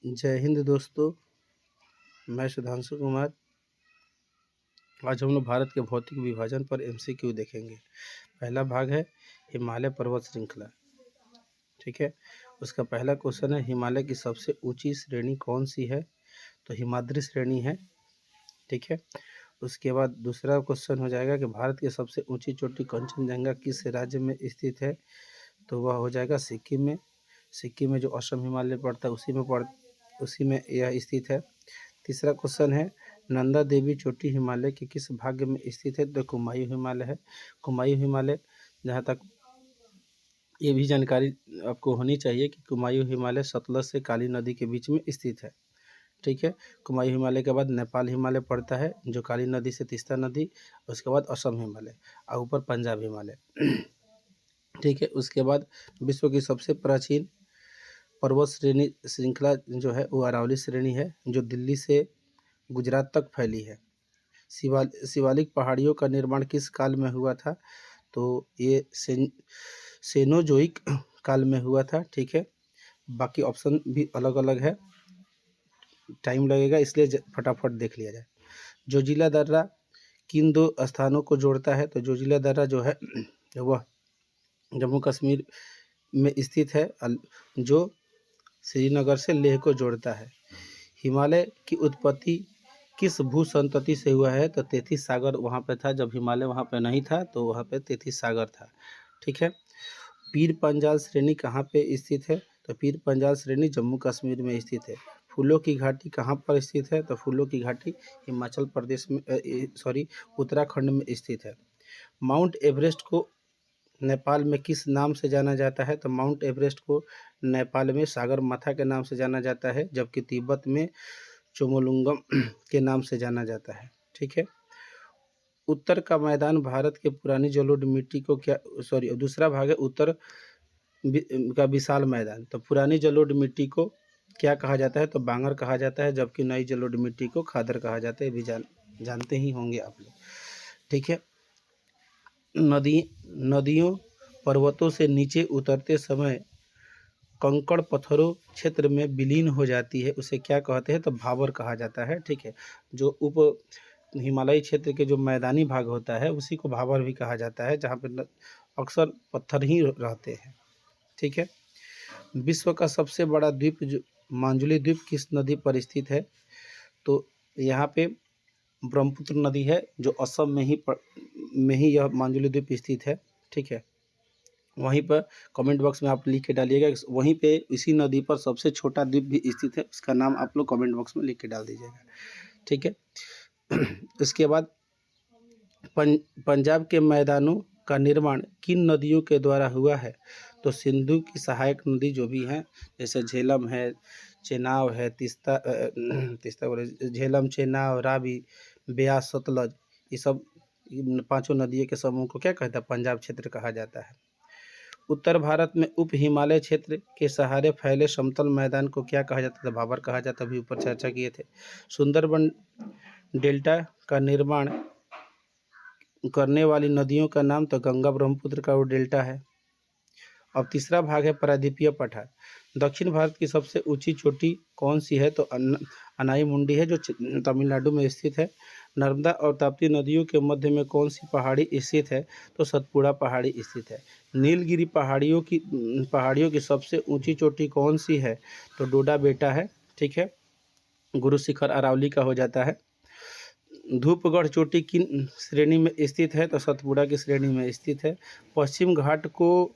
जय हिंद दोस्तों, मैं सुधांशु कुमार। आज हम लोग भारत के भौतिक विभाजन पर एमसीक्यू देखेंगे। पहला भाग है हिमालय पर्वत श्रृंखला। ठीक है, उसका पहला क्वेश्चन है हिमालय की सबसे ऊंची श्रेणी कौन सी है? तो हिमाद्री श्रेणी है। ठीक है, उसके बाद दूसरा क्वेश्चन हो जाएगा कि भारत की सबसे ऊंची चोटी कंचनजंगा किस राज्य में स्थित है? तो वह हो जाएगा सिक्किम में। सिक्किम में जो असम हिमालय पड़ता है उसी में यह स्थित है। तीसरा क्वेश्चन है नंदा देवी चोटी हिमालय के किस भाग में स्थित है? तो कुमायूं हिमालय है। कुमायूं हिमालय, जहाँ तक ये भी जानकारी आपको होनी चाहिए कि कुमायूं हिमालय सतलज से काली नदी के बीच में स्थित है। ठीक है, कुमायूं हिमालय के बाद नेपाल हिमालय पड़ता है जो काली नदी से तीस्ता नदी, उसके बाद असम हिमालय और ऊपर पंजाब हिमालय। ठीक है, उसके बाद विश्व की सबसे प्राचीन पर्वत श्रेणी श्रृंखला जो है वो अरावली श्रेणी है, जो दिल्ली से गुजरात तक फैली है। शिवालिक पहाड़ियों का निर्माण किस काल में हुआ था? तो ये सेनोजोइक काल में हुआ था। ठीक है, बाकी ऑप्शन भी अलग अलग है, टाइम लगेगा इसलिए फटाफट देख लिया जाए। जोजिला दर्रा किन दो स्थानों को जोड़ता है? तो जोजिला दर्रा जो है वह जम्मू कश्मीर में स्थित है, जो श्रीनगर से लेह को जोड़ता है। हिमालय की उत्पत्ति किस भू संतति से हुआ है? तो 33 सागर वहाँ पे था, जब हिमालय वहाँ पे नहीं था तो वहाँ पे 33 सागर था। ठीक है, पीर पंजाल श्रेणी कहाँ पे स्थित है? तो पीर पंजाल श्रेणी जम्मू कश्मीर में स्थित है। फूलों की घाटी कहाँ पर स्थित है? तो फूलों की घाटी हिमाचल प्रदेश में उत्तराखंड में स्थित है। माउंट एवरेस्ट को नेपाल में किस नाम से जाना जाता है? तो माउंट एवरेस्ट को नेपाल में सागरमाथा के नाम से जाना जाता है, जबकि तिब्बत में चोमोलुंगम के नाम से जाना जाता है। ठीक है, उत्तर का मैदान भारत के पुरानी जलोढ़ मिट्टी को क्या दूसरा भाग है उत्तर का विशाल मैदान। तो पुरानी जलोढ़ मिट्टी को क्या कहा जाता है? तो बांगर कहा जाता है, जबकि नई जलोढ़ मिट्टी को खादर कहा जाता है। भी जानते ही होंगे आप लोग। ठीक है, नदियों पर्वतों से नीचे उतरते समय कंकड़ पत्थरों क्षेत्र में विलीन हो जाती है, उसे क्या कहते हैं? तो भाबर कहा जाता है। ठीक है, जो उप हिमालयी क्षेत्र के जो मैदानी भाग होता है उसी को भाबर भी कहा जाता है, जहाँ पे अक्सर पत्थर ही रहते हैं। ठीक है, विश्व का सबसे बड़ा द्वीप जो मांजुली द्वीप किस नदी पर स्थित है? तो यहाँ पे ब्रह्मपुत्र नदी है, जो असम में ही यह मांजुली द्वीप स्थित है। ठीक है, वहीं पर कमेंट बॉक्स में आप लिख के डालिएगा। वहीं पे इसी नदी पर सबसे छोटा द्वीप भी स्थित है, उसका नाम आप लोग कमेंट बॉक्स में लिख के डाल दीजिएगा। ठीक है, इसके बाद पंजाब के मैदानों का निर्माण किन नदियों के द्वारा हुआ है? तो सिंधु की सहायक नदी जो भी हैं, जैसे झेलम है, चेनाब है, तीस्ता बोले झेलम, चेनाब, रावी, ब्यास, सतलज, ये सब पांचों नदियों के समूह को क्या कहता है? पंजाब क्षेत्र कहा जाता है। उत्तर भारत में उप हिमालय क्षेत्र के सहारे फैले समतल मैदान को क्या कहा जाता था? भाबर कहा जाता, अभी ऊपर चर्चा किए थे। सुंदरबन डेल्टा का निर्माण करने वाली नदियों का नाम? तो गंगा ब्रह्मपुत्र का वो डेल्टा है। अब तीसरा भाग है प्रायद्वीपीय पठार। दक्षिण भारत की सबसे ऊंची चोटी कौन सी है? तो अनाई मुंडी है, जो तमिलनाडु में स्थित है। नर्मदा और ताप्ती नदियों के मध्य में कौन सी पहाड़ी स्थित है? तो सतपुड़ा पहाड़ी स्थित है। नीलगिरी पहाड़ियों की सबसे ऊंची चोटी कौन सी है? तो डोडा बेटा है। ठीक है, गुरु शिखर अरावली का हो जाता है। धूपगढ़ चोटी किन श्रेणी में स्थित है? तो सतपुड़ा की श्रेणी में स्थित है। पश्चिम घाट को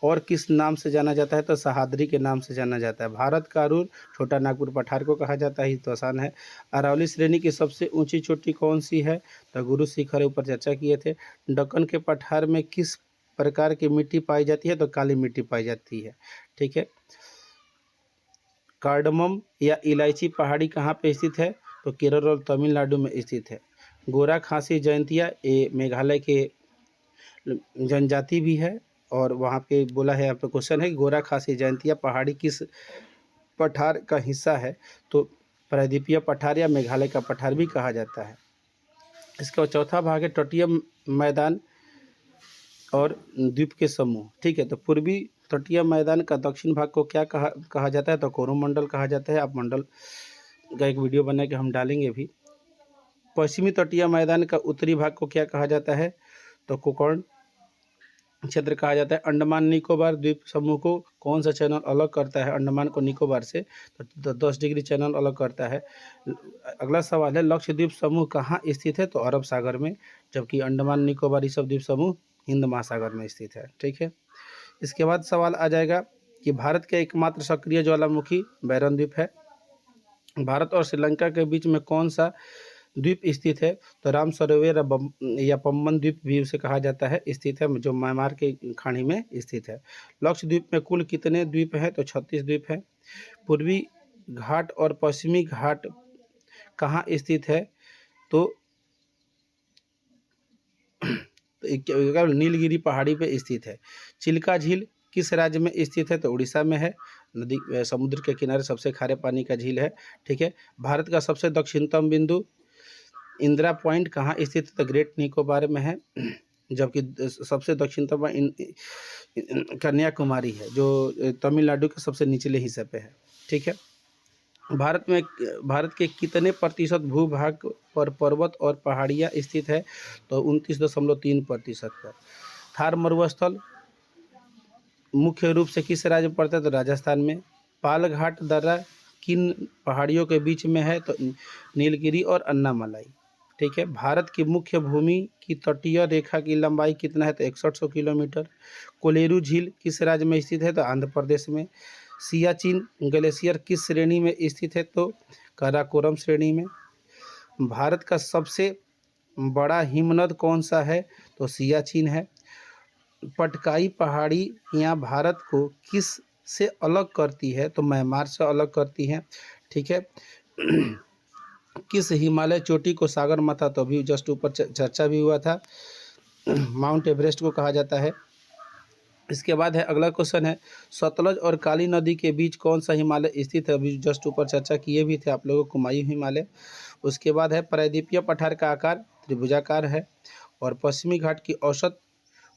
और किस नाम से जाना जाता है? तो सहाद्री के नाम से जाना जाता है। भारत का अरुण छोटा नागपुर पठार को कहा जाता है, तो आसान है। अरावली श्रेणी की सबसे ऊंची चोटी कौन सी है? तो गुरु शिखर, ऊपर चर्चा किए थे। दक्कन के पठार में किस प्रकार की मिट्टी पाई जाती है? तो काली मिट्टी पाई जाती है। ठीक है, कार्डमम या इलायची पहाड़ी कहाँ पे स्थित है? तो केरल और तमिलनाडु में स्थित है। गोरा खासी जयंतिया ये मेघालय के जनजाति भी है, और वहाँ पे बोला है, यहाँ पे क्वेश्चन है कि गोरा खासी जयंतिया पहाड़ी किस पठार का हिस्सा है? तो प्रायद्वीपीय पठार या मेघालय का पठार भी कहा जाता है। इसका चौथा भाग है तटीय मैदान और द्वीप के समूह। ठीक है, तो पूर्वी तटीय मैदान का दक्षिण भाग को क्या कहा जाता है? तो कोरोमंडल कहा जाता है। आप मंडल का एक वीडियो बना के हम डालेंगे भी। पश्चिमी तटीय मैदान का उत्तरी भाग को क्या कहा जाता है? तो कोकर्ण क्षेत्र कहा जाता है। अंडमान निकोबार द्वीप समूह को कौन सा चैनल अलग करता है अंडमान को निकोबार से? तो 10 डिग्री चैनल अलग करता है। अगला सवाल है, लक्षद्वीप समूह कहाँ स्थित है? तो अरब सागर में, जबकि अंडमान निकोबार ये सब द्वीप समूह हिंद महासागर में स्थित है। ठीक है। इसके बाद सवाल आ जाएगा कि भारत के एकमात्र सक्रिय ज्वालामुखी बैरन द्वीप है। भारत और श्रीलंका के बीच में कौन सा द्वीप स्थित है? तो राम सरोवर या पम्बन द्वीप भी उसे कहा जाता है, स्थित है, जो म्यांमार के खाड़ी में स्थित है। लक्षद्वीप में कुल कितने द्वीप हैं? तो 36 द्वीप हैं। पूर्वी घाट और पश्चिमी घाट कहाँ स्थित है? तो नीलगिरी पहाड़ी पे स्थित है। चिल्का झील किस राज्य में स्थित है? तो उड़ीसा में है। नदी समुद्र के किनारे सबसे खारे पानी का झील है। ठीक है। भारत का सबसे दक्षिणतम बिंदु इंदिरा पॉइंट कहाँ स्थित है? तो ग्रेट निकोबार में है, जबकि सबसे दक्षिणतम कन्याकुमारी है, जो तमिलनाडु के सबसे निचले हिस्से पे है। ठीक है। भारत के कितने प्रतिशत भूभाग पर पर्वत और पहाड़ियाँ स्थित है? तो 29.3% पर। थार मरुस्थल मुख्य रूप से किस राज्य में पड़ता है? तो राजस्थान में। पालघाट दर्रा किन पहाड़ियों के बीच में है? तो नीलगिरी और अन्नामलाई। ठीक है। भारत की मुख्य भूमि की तटीय रेखा की लंबाई कितना है? तो 6100 किलोमीटर। कोलेरू झील किस राज्य में स्थित है? तो आंध्र प्रदेश में। सियाचिन ग्लेशियर किस श्रेणी में स्थित है? तो काराकोरम श्रेणी में। भारत का सबसे बड़ा हिमनद कौन सा है? तो सियाचिन है। पटकाई पहाड़ी यहाँ भारत को किस से अलग करती है? तो म्यांमार से अलग करती है। ठीक है। किस हिमालय चोटी को सागर माथा, तो अभी जस्ट ऊपर चर्चा भी हुआ था, माउंट एवरेस्ट को कहा जाता है। इसके बाद है अगला क्वेश्चन है, सतलज और काली नदी के बीच कौन सा हिमालय स्थित है? अभी जस्ट ऊपर चर्चा किए भी थे आप लोगों को, कुमायूं हिमालय। उसके बाद है प्रायद्वीपीय पठार का आकार त्रिभुजाकार है। और पश्चिमी घाट की औसत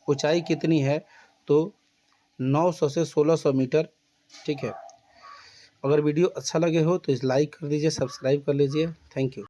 ऊंचाई कितनी है? तो 900 से 1600 मीटर। ठीक है। अगर वीडियो अच्छा लगे हो तो इस लाइक कर दीजिए, सब्सक्राइब कर लीजिए। Thank you.